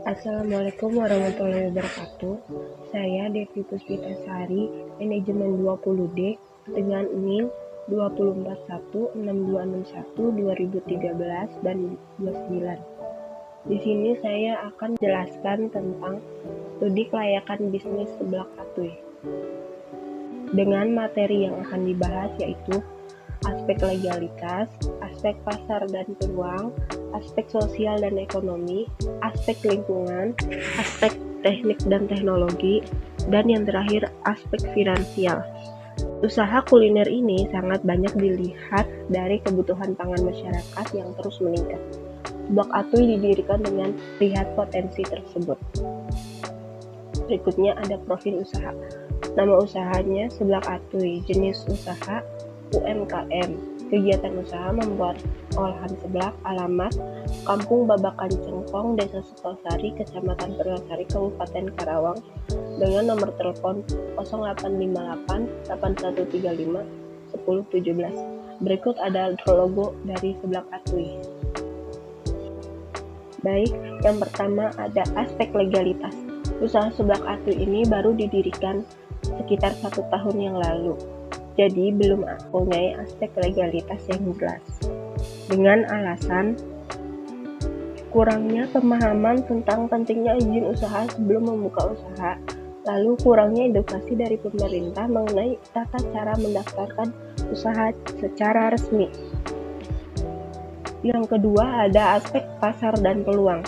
Assalamualaikum warahmatullahi wabarakatuh. Saya Devi Puspitasari, manajemen 20D dengan NIM 2416261 dan 29. Di sini saya akan menjelaskan tentang studi kelayakan bisnis seblak Atuy. Dengan materi yang akan dibahas yaitu aspek legalitas, aspek pasar dan peluang, aspek sosial dan ekonomi, aspek lingkungan, aspek teknik dan teknologi, dan yang terakhir aspek finansial. Usaha kuliner ini sangat banyak dilihat dari kebutuhan pangan masyarakat yang terus meningkat. Seblak Atuy didirikan dengan lihat potensi tersebut. Berikutnya ada profil usaha. Nama usahanya Seblak Atuy, jenis usaha UMKM. Kegiatan usaha membuat olahan seblak, alamat Kampung Babakan Cengkong, Desa Sukosari, Kecamatan Purwasari, Kabupaten Karawang, dengan nomor telepon 0858 8135 1017. Berikut ada logo dari Seblak Atuy. Baik, yang pertama ada aspek legalitas. Usaha Seblak Atuy ini baru didirikan sekitar 1 tahun yang lalu, jadi belum mempunyai aspek legalitas yang jelas. Dengan alasan kurangnya pemahaman tentang pentingnya izin usaha sebelum membuka usaha, lalu kurangnya edukasi dari pemerintah mengenai tata cara mendaftarkan usaha secara resmi. Yang kedua ada aspek pasar dan peluang.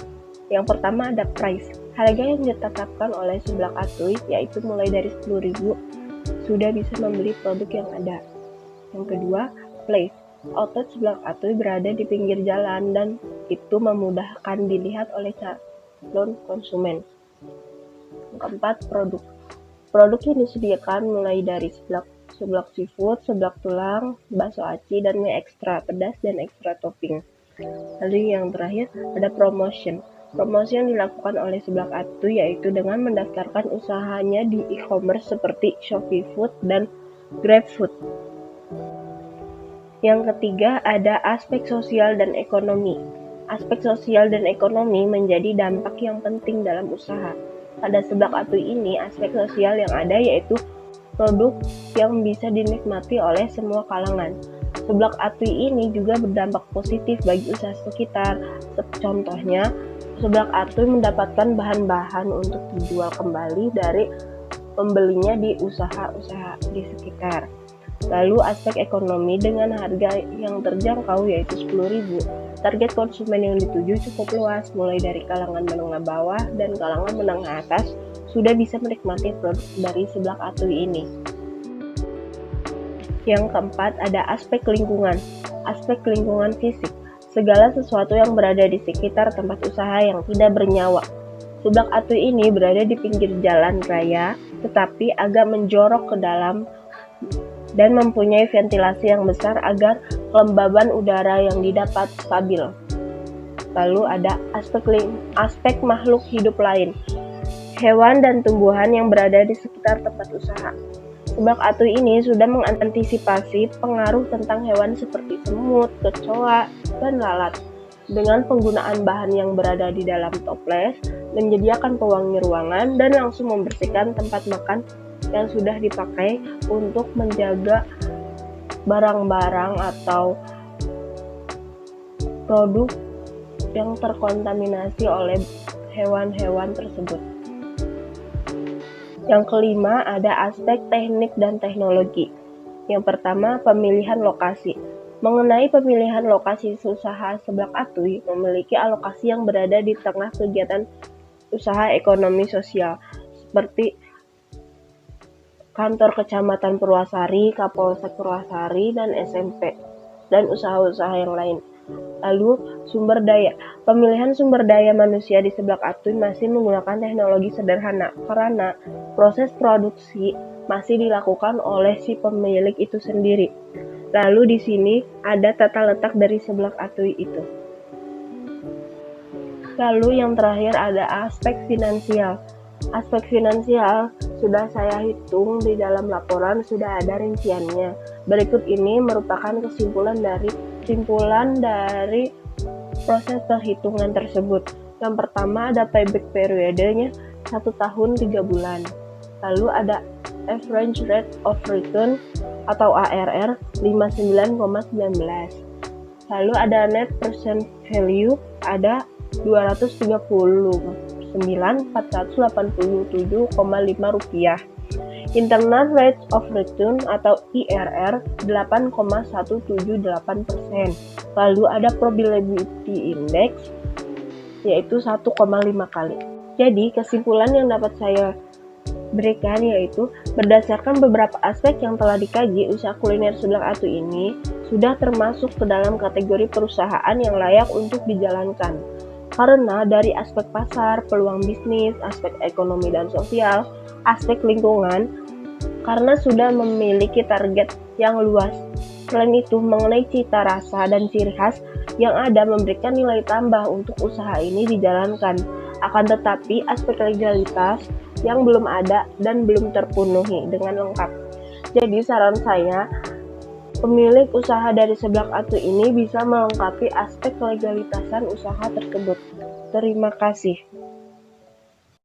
Yang pertama ada price. Harga yang ditetapkan oleh Seblak Atuy yaitu mulai dari 10.000 sudah bisa membeli produk yang ada. Yang kedua, place. Outlet Seblak Atuy berada di pinggir jalan dan itu memudahkan dilihat oleh calon konsumen. Yang keempat, produk. Produk yang disediakan mulai dari seblak seafood, seblak tulang, bakso aci, dan mie ekstra pedas dan ekstra topping. Lalu yang terakhir ada promotion. Promosi yang dilakukan oleh Seblak Atuy yaitu dengan mendaftarkan usahanya di e-commerce seperti Shopee Food dan GrabFood. Yang ketiga ada aspek sosial dan ekonomi. Aspek sosial dan ekonomi menjadi dampak yang penting dalam usaha. Pada Seblak Atuy ini aspek sosial yang ada yaitu produk yang bisa dinikmati oleh semua kalangan. Seblak Atuy ini juga berdampak positif bagi usaha sekitar. Contohnya, Seblak Atuy mendapatkan bahan-bahan untuk dijual kembali dari pembelinya di usaha-usaha di sekitar. Lalu aspek ekonomi dengan harga yang terjangkau yaitu 10.000. Target konsumen yang dituju cukup luas, mulai dari kalangan menengah bawah dan kalangan menengah atas sudah bisa menikmati produk dari Seblak Atuy ini. Yang keempat ada aspek lingkungan. Aspek lingkungan fisik. Segala sesuatu yang berada di sekitar tempat usaha yang tidak bernyawa. Seblak Atuy ini berada di pinggir jalan raya, tetapi agak menjorok ke dalam dan mempunyai ventilasi yang besar agar kelembaban udara yang didapat stabil. Lalu ada aspek makhluk hidup lain. Hewan dan tumbuhan yang berada di sekitar tempat usaha. Seblak Atuy ini sudah mengantisipasi pengaruh tentang hewan seperti semut, kecoa, dan lalat. Dengan penggunaan bahan yang berada di dalam toples, menyediakan pewangi ruangan, dan langsung membersihkan tempat makan yang sudah dipakai untuk menjaga barang-barang atau produk yang terkontaminasi oleh hewan-hewan tersebut. Yang kelima ada aspek teknik dan teknologi. Yang pertama, pemilihan lokasi. Mengenai pemilihan lokasi usaha Seblak Atuy memiliki alokasi yang berada di tengah kegiatan usaha ekonomi sosial seperti kantor Kecamatan Purwasari, Kapolsek Purwasari, dan SMP, dan usaha-usaha yang lain. Lalu sumber daya. Pemilihan sumber daya manusia di Seblak Atuy masih menggunakan teknologi sederhana karena proses produksi masih dilakukan oleh si pemilik itu sendiri. Lalu di sini ada tata letak dari Seblak Atuy itu. Lalu yang terakhir ada aspek finansial. Aspek finansial sudah saya hitung di dalam laporan, sudah ada rinciannya. Berikut ini merupakan kesimpulan dari proses perhitungan tersebut. Yang pertama ada payback periodenya 1 tahun 3 bulan. Lalu ada average rate of return atau ARR 59,19. Lalu ada net present value ada 239.487,5 rupiah. Internal rate of return atau IRR 8,178%. Lalu ada probability index yaitu 1,5 kali. Jadi kesimpulan yang dapat saya berikan yaitu berdasarkan beberapa aspek yang telah dikaji, usaha kuliner seblak atu ini sudah termasuk ke dalam kategori perusahaan yang layak untuk dijalankan. Karena dari aspek pasar, peluang bisnis, aspek ekonomi dan sosial, aspek lingkungan, karena sudah memiliki target yang luas. Selain itu, mengenai cita rasa dan ciri khas yang ada memberikan nilai tambah untuk usaha ini dijalankan. Akan tetapi, aspek legalitas yang belum ada dan belum terpenuhi dengan lengkap. Jadi saran saya, pemilik usaha dari seblak atu ini bisa melengkapi aspek kelegalitasan usaha tersebut. Terima kasih.